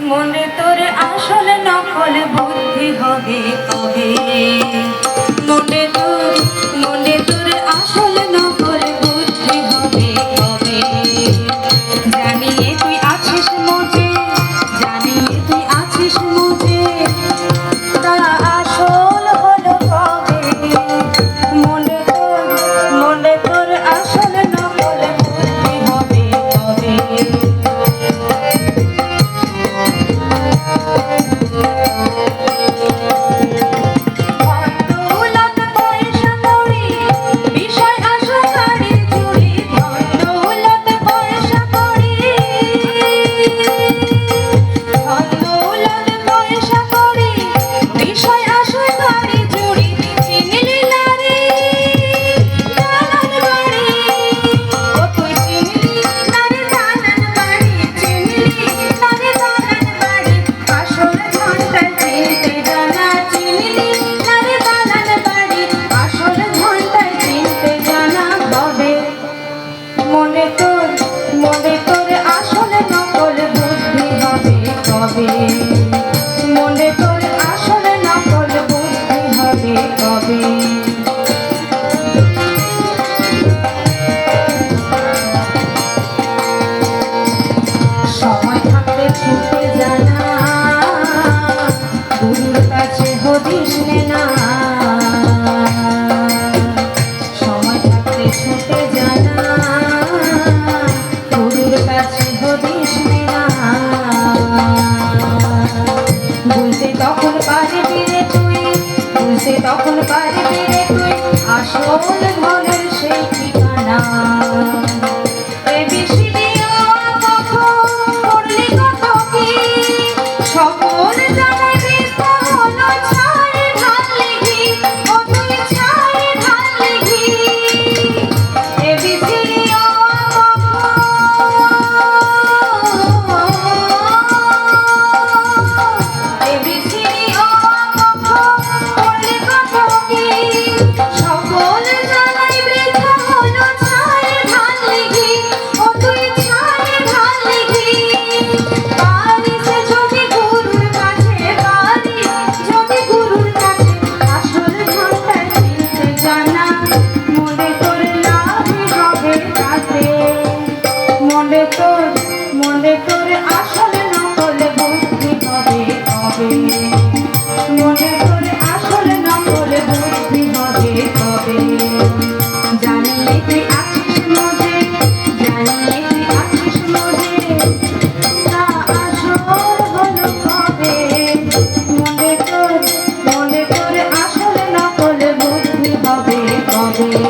মনে তোর আসলে নকল বুদ্ধি হবে কবে মনে তোর আসলে নকল বুদ্ধি হবে কবে জানিয়ে তুই আছিস মুজে তা আসল হলো কবে মনে তোর আসলে নকল বুদ্ধি হবে কবে মনে তোর আসলে নকল বুদ্ধি হবে কবে মনে তোর আসলে নকল বুদ্ধি হবে কবে সময় থাকতে ছুটে জানা গুরুর কাছে হদিস না সময় থাকতে ছুটে জানা তখন পারবি রে তুই আসল ঘরের সেই ঠিকানা সকল জানাবি হলো ছাড়ে ঢাল লিখি ও তুই ছাড়ে ঢাল লিখি মনে তোর আসলে নকল বুদ্ধি হবে কবে মনে তোর আসলে নকল বুদ্ধি হবে কবে জানিয়ে তুই আছিস মজে তা আসল হলো কবে মনে তোর আসলে নকল বুদ্ধি হবে কবে